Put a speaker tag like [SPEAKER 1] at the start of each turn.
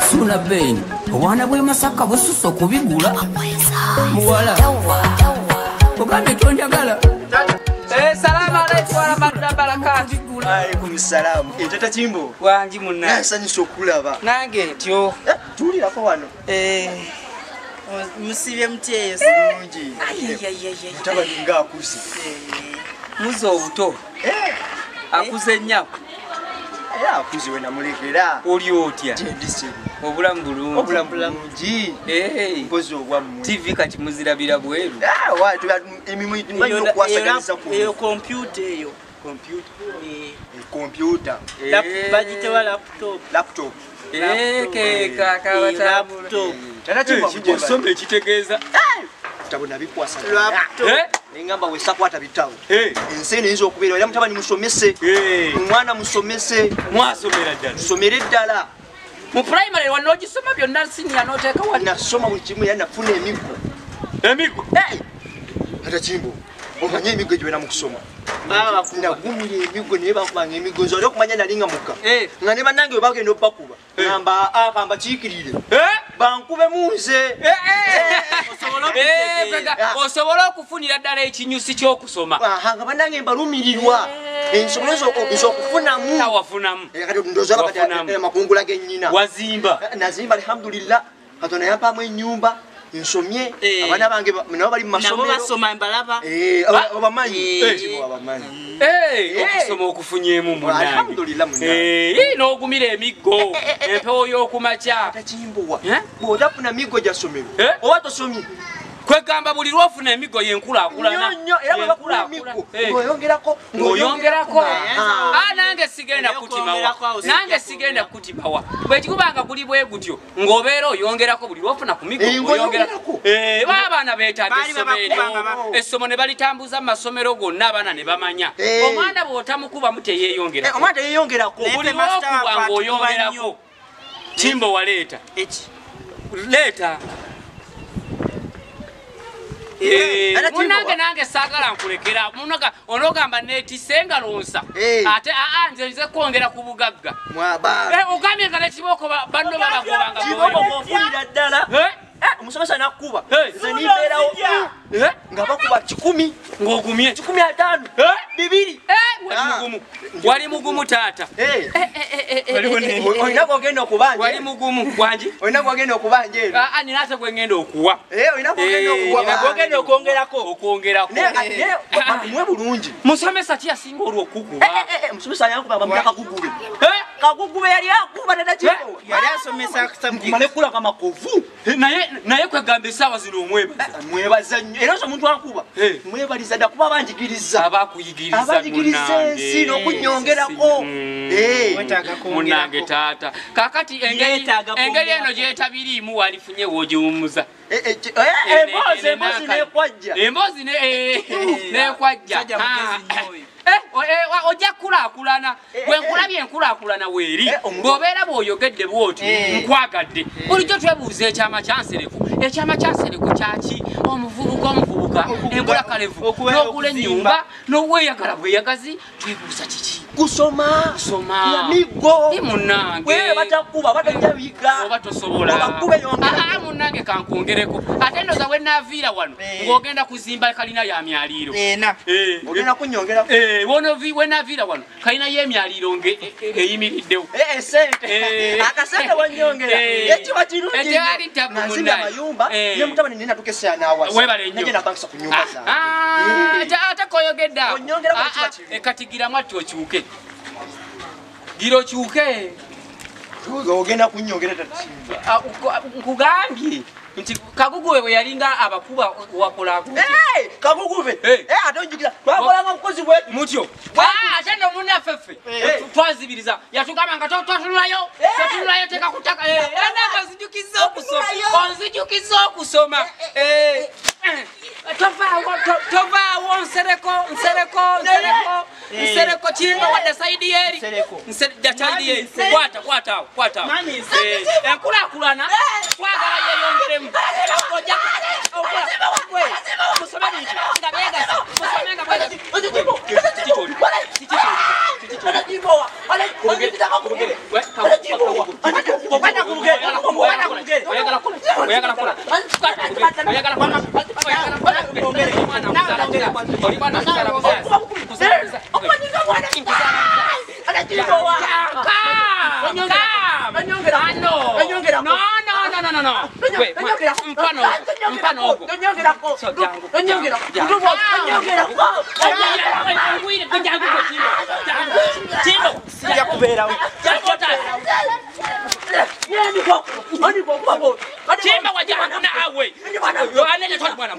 [SPEAKER 1] Suna Ben, wana bwe Masaka bususo kubigula. Muwala. Ogambe tonjagala.
[SPEAKER 2] Salama alaykum wa rahmatullahi wa barakatuh.
[SPEAKER 3] Alaykum salam. Tata Chimbo.
[SPEAKER 2] Wangi munna.
[SPEAKER 3] Nasanyusa okulaba.
[SPEAKER 2] Nange ntyo.
[SPEAKER 3] Tulirako wano.
[SPEAKER 4] Musibye mtyeyo
[SPEAKER 3] Mungi. Taba ninga akusi.
[SPEAKER 2] Muzo obuto. Akuze nnyako.
[SPEAKER 3] Akuzi we namulekera.
[SPEAKER 2] Oli otya?
[SPEAKER 3] Tendise.
[SPEAKER 2] Obulamu bulungi.
[SPEAKER 3] Obulamu bulungi. Mpozi obwamu.
[SPEAKER 2] TV kati muzirabira bweru.
[SPEAKER 3] Watu emimwe manyo kwasagalisa ku.
[SPEAKER 4] Eyo computer eyo.
[SPEAKER 3] Computer.
[SPEAKER 4] Bagitewa
[SPEAKER 3] Laptop.
[SPEAKER 2] Laptop.
[SPEAKER 3] Tata Chimbo
[SPEAKER 2] Some ekitegeeza.
[SPEAKER 3] Tabona bikwasa.
[SPEAKER 4] Laptop.
[SPEAKER 3] Ngamba wesakwata bitawo. Ensene nizo okubeera era mutabani musomese. Mwana musomese.
[SPEAKER 2] Mwasomera ddala.
[SPEAKER 3] Somere ddala.
[SPEAKER 2] Mu primary wanogisoma byonna senior noteeka wali.
[SPEAKER 3] Nasoma buli kimu era nafuna emigo.
[SPEAKER 2] Emigo?
[SPEAKER 3] Tata Chimbo. Omanye emigo gye mu kusoma. Nagumira emigo naye bakubanga emigo nzole okumanya nalinga muka. Nga ne bannange bwe bagenda okubakuba. Ngamba akamba kiikirire. Bankube munze.
[SPEAKER 2] Osobola okufunira ddala ekinyusi ky'okusoma.
[SPEAKER 3] Nga bannange mbalumirirwa. Ensobola okufunamu.
[SPEAKER 2] Tawafunamu.
[SPEAKER 3] Kati ndozala kati makungula g'ennyina.
[SPEAKER 2] Wazimba.
[SPEAKER 3] Nazimba alhamdulillah. Katonda yampamu ennyumba. Nsomye abana bange nabo bali mu masomero.
[SPEAKER 4] Nabo basoma mbalaba.
[SPEAKER 3] Abamanyi.
[SPEAKER 2] Okusoma okufunyeemu munange.
[SPEAKER 3] Alhamdulillah munange.
[SPEAKER 2] N'ogumira emiggo. Empewo y'okumakya.
[SPEAKER 3] Tata Chimbo. Bw'otafuna miggo gya ssomero. Oba tosomye.
[SPEAKER 2] Kwegamba buli lwofuna emigo yenkulaakulana.
[SPEAKER 3] Era bakula emiggo.
[SPEAKER 2] Ng'oyongerako. Nange sigenda kutimawa. Nange sigenda kutimawa. Bwe kikubanga guli bwe gutyo ng'obeera oyongerako buli lwofuna ku migo oyongerako. Abaana beetaaga essomero. Essomo ne balitambuza mu masomero gonna abaana ne bamanya. Omwana bw'otamukubamu teyeeyongerako.
[SPEAKER 3] Omwana teyeeyongerako.
[SPEAKER 2] Buli lw'okuba ng'oyongerako. Chimbo waleeta. Leeta. Munange saagala nkulekera onogamba neetisenga lonsa ate nze kwongera ku bugagga ogambye nga nekiboko banno babagobanga
[SPEAKER 3] ddala omusomesa nakkuba nze nimbeerawo nga bakuba 10
[SPEAKER 2] ng'ogumye
[SPEAKER 3] 15 2
[SPEAKER 2] wali mugumu taata
[SPEAKER 3] olina gwogenda okubanja
[SPEAKER 2] wali mugumu gwangi
[SPEAKER 3] olina gwogenda okubanja ero
[SPEAKER 2] nina ate gwengenda okuwa
[SPEAKER 3] olina gwogenda
[SPEAKER 4] okwongerako
[SPEAKER 3] mwe bulungi
[SPEAKER 2] musomesa ki yasinga olwo okukuba
[SPEAKER 3] omusomesa yankuba bamuta kagugube kagugube yali akuba Tata Chimbo
[SPEAKER 4] yali asomesa
[SPEAKER 3] malekula kamakovu
[SPEAKER 2] naye kwegamba essaawa zino
[SPEAKER 3] mwebaza nnyo era omuntu akuba mwebaliza dda kuba abanjigiriza
[SPEAKER 2] abakuyigiriza
[SPEAKER 3] ensi n'okunyongerako
[SPEAKER 2] munange taata kakati engeri eno gyetabiriimu walifunye woogiwummuza
[SPEAKER 3] emboozi nekwajja
[SPEAKER 2] emboozi nekwajja ojja kulaakulana bwe nkulabye enkulaakulana weeri ng'obeera bw'oyogedde bw'oti nkwagadde bulijjo twebuuza ekyama kyanserefu ekyama kyanserefu kyaki omuvubuka embulakalevu n'ogula ennyumba n'obweyagala bweyagazi twebuuza kiki
[SPEAKER 3] kusoma yamiggo
[SPEAKER 2] munange
[SPEAKER 3] batakuba batajja biga
[SPEAKER 2] oba tosobola munange kankwongereko ate ndoza we naaviira wano ng'ogenda kuzimba kalina ya myaliiro
[SPEAKER 3] ogenda kunyongerako
[SPEAKER 2] we naaviira wano kalina y'emyaliiro eyimiriddewo
[SPEAKER 3] akasente wanyongera ekiba kirungi nazimba amayumba ne mutabani nina tukesera n'awasa
[SPEAKER 2] webale nnyo
[SPEAKER 3] nagenda bangisa ku nyumba zange
[SPEAKER 2] ate koyogedde awo kati giramu ati okyuke gira okyuke
[SPEAKER 3] ogenda kunyongera Tata Chimbo
[SPEAKER 2] nkugambye nti Kagugube bwe yalinga abakuba wakola
[SPEAKER 3] Kagugube ate onjukira twakolanga mukozi bwe mutyo
[SPEAKER 2] ate nno munnaffe twazibiriza yatugamba nga totunulayo teka kutaka era onzijukiza okusoma tovaawo nsereko Chimbo wadde saidi yeri kwata enkulaakulana twagala yeyongeremu Chimba wajana kuna awe. Yohane je toti mwana.